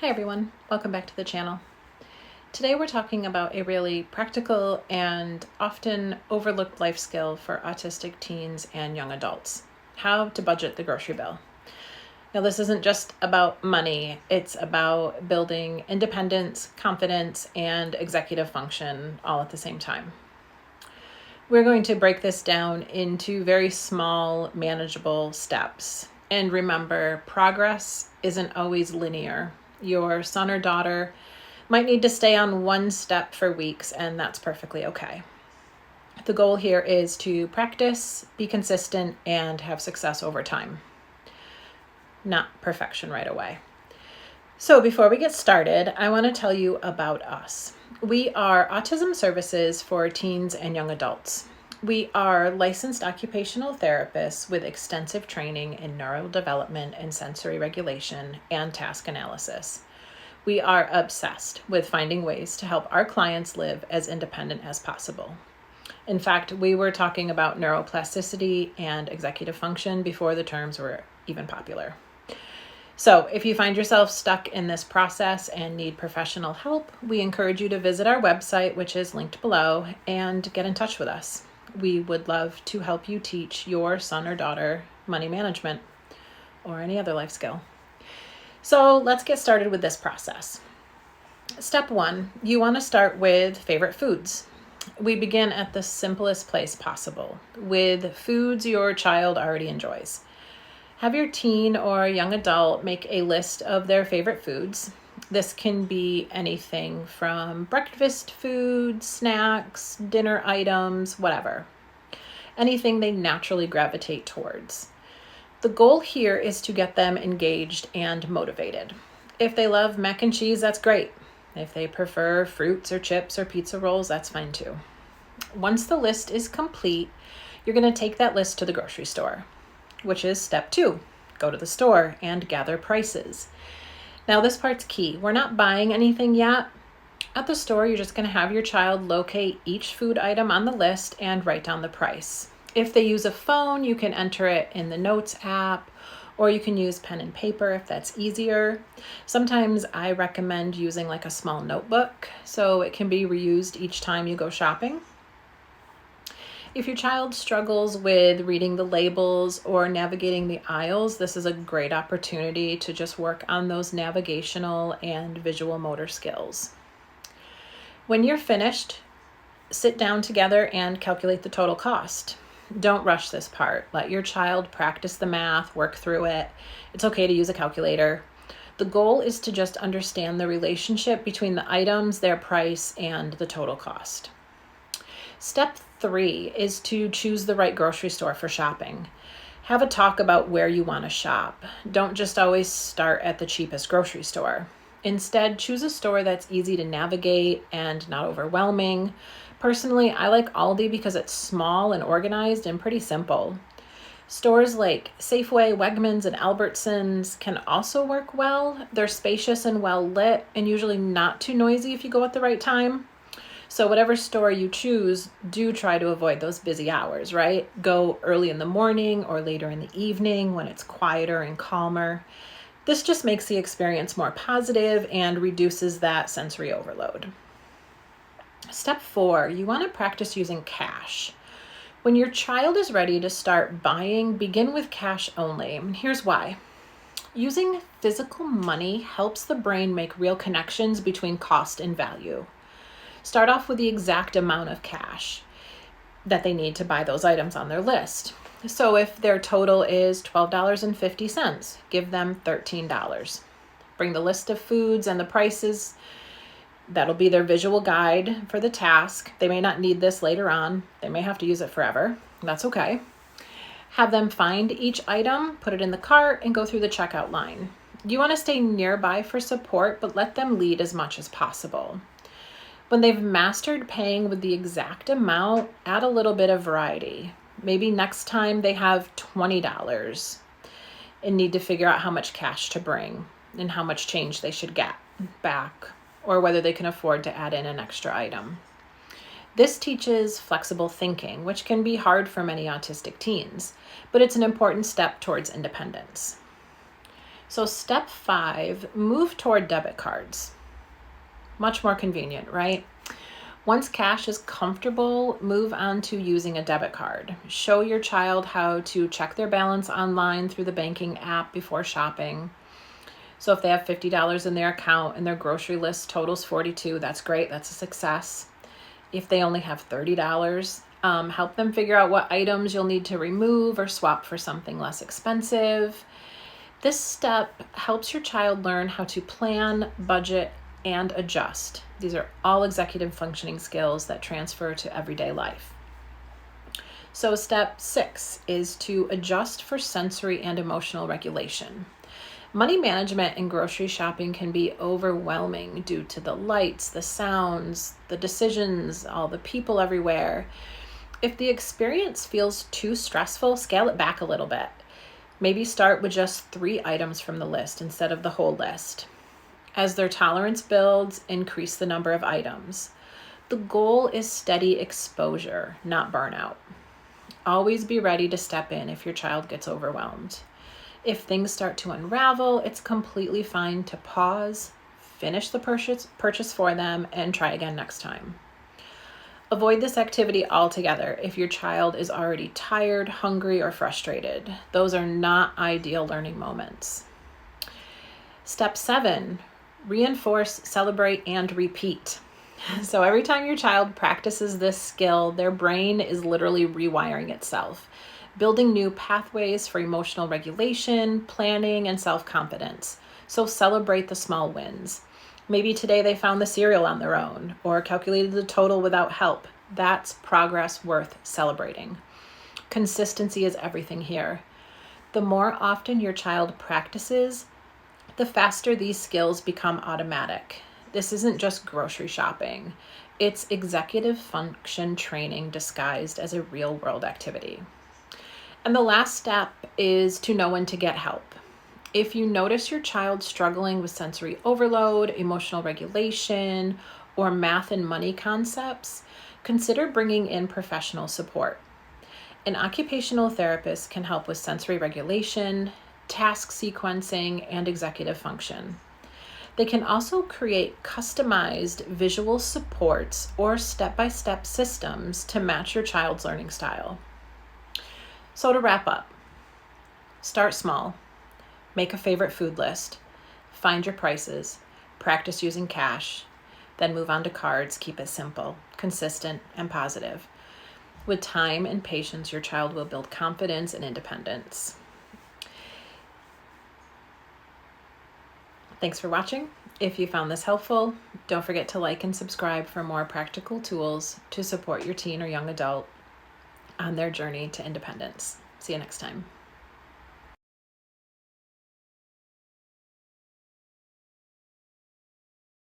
Hi everyone, welcome back to the channel. Today we're talking about a really practical and often overlooked life skill for autistic teens and young adults: how to budget the grocery bill. Now, this isn't just about money, it's about building independence, confidence, and executive function all at the same time. We're going to break this down into very small, manageable steps. And remember, progress isn't always linear. Your son or daughter might need to stay on one step for weeks, and that's perfectly okay. The goal here is to practice, be consistent, and have success over time, not perfection right away. So before we get started, I want to tell you about us. We are Autism Services for Teens and Young Adults. We are licensed occupational therapists with extensive training in neurodevelopment and sensory regulation and task analysis. We are obsessed with finding ways to help our clients live as independent as possible. In fact, we were talking about neuroplasticity and executive function before the terms were even popular. So if you find yourself stuck in this process and need professional help, we encourage you to visit our website, which is linked below, and get in touch with us. We would love to help you teach your son or daughter money management or any other life skill. So let's get started with this process. Step 1, you want to start with favorite foods. We begin at the simplest place possible, with foods your child already enjoys. Have your teen or young adult make a list of their favorite foods. This can be anything from breakfast foods, snacks, dinner items, whatever. Anything they naturally gravitate towards. The goal here is to get them engaged and motivated. If they love mac and cheese, that's great. If they prefer fruits or chips or pizza rolls, that's fine too. Once the list is complete, you're going to take that list to the grocery store, which is step 2. Go to the store and gather prices. Now this part's key. We're not buying anything yet. At the store, you're just going to have your child locate each food item on the list and write down the price. If they use a phone, you can enter it in the Notes app, or you can use pen and paper if that's easier. Sometimes I recommend using like a small notebook so it can be reused each time you go shopping. If your child struggles with reading the labels or navigating the aisles, this is a great opportunity to just work on those navigational and visual motor skills. When you're finished, sit down together and calculate the total cost. Don't rush this part. Let your child practice the math, work through it. It's okay to use a calculator. The goal is to just understand the relationship between the items, their price, and the total cost. Step 3 is to choose the right grocery store for shopping. Have a talk about where you want to shop. Don't just always start at the cheapest grocery store. Instead, choose a store that's easy to navigate and not overwhelming. Personally, I like Aldi because it's small and organized and pretty simple. Stores like Safeway, Wegmans, and Albertsons can also work well. They're spacious and well lit and usually not too noisy if you go at the right time. So whatever store you choose, do try to avoid those busy hours, right? Go early in the morning or later in the evening when it's quieter and calmer. This just makes the experience more positive and reduces that sensory overload. Step 4, you want to practice using cash. When your child is ready to start buying, begin with cash only. And here's why. Using physical money helps the brain make real connections between cost and value. Start off with the exact amount of cash that they need to buy those items on their list. So if their total is $12.50, give them $13. Bring the list of foods and the prices. That'll be their visual guide for the task. They may not need this later on. They may have to use it forever. That's okay. Have them find each item, put it in the cart, and go through the checkout line. You want to stay nearby for support, but let them lead as much as possible. When they've mastered paying with the exact amount, add a little bit of variety. Maybe next time they have $20 and need to figure out how much cash to bring and how much change they should get back, or whether they can afford to add in an extra item. This teaches flexible thinking, which can be hard for many autistic teens, but it's an important step towards independence. So step 5, move toward debit cards. Much more convenient, right? Once cash is comfortable, move on to using a debit card. Show your child how to check their balance online through the banking app before shopping. So if they have $50 in their account and their grocery list totals $42, that's great. That's a success. If they only have $30, help them figure out what items you'll need to remove or swap for something less expensive. This step helps your child learn how to plan, budget, and adjust. These are all executive functioning skills that transfer to everyday life. So step 6 is to adjust for sensory and emotional regulation. Money management and grocery shopping can be overwhelming due to the lights, the sounds, the decisions, all the people everywhere. If the experience feels too stressful, scale it back a little bit. Maybe start with just 3 items from the list instead of the whole list. As their tolerance builds, increase the number of items. The goal is steady exposure, not burnout. Always be ready to step in if your child gets overwhelmed. If things start to unravel, it's completely fine to pause, finish the purchase for them, and try again next time. Avoid this activity altogether if your child is already tired, hungry, or frustrated. Those are not ideal learning moments. Step 7, reinforce, celebrate, and repeat. So every time your child practices this skill, their brain is literally rewiring itself, building new pathways for emotional regulation, planning, and self-confidence. So celebrate the small wins. Maybe today they found the cereal on their own or calculated the total without help. That's progress worth celebrating. Consistency is everything here. The more often your child practices, the faster these skills become automatic. This isn't just grocery shopping. It's executive function training disguised as a real-world activity. And the last step is to know when to get help. If you notice your child struggling with sensory overload, emotional regulation, or math and money concepts, consider bringing in professional support. An occupational therapist can help with sensory regulation, task sequencing, and executive function. They can also create customized visual supports or step-by-step systems to match your child's learning style. So to wrap up, start small. Make a favorite food list, find your prices, practice using cash, then move on to cards. Keep it simple, consistent, and positive. With time and patience, your child will build confidence and independence. Thanks for watching. If you found this helpful, don't forget to like and subscribe for more practical tools to support your teen or young adult on their journey to independence. See you next time.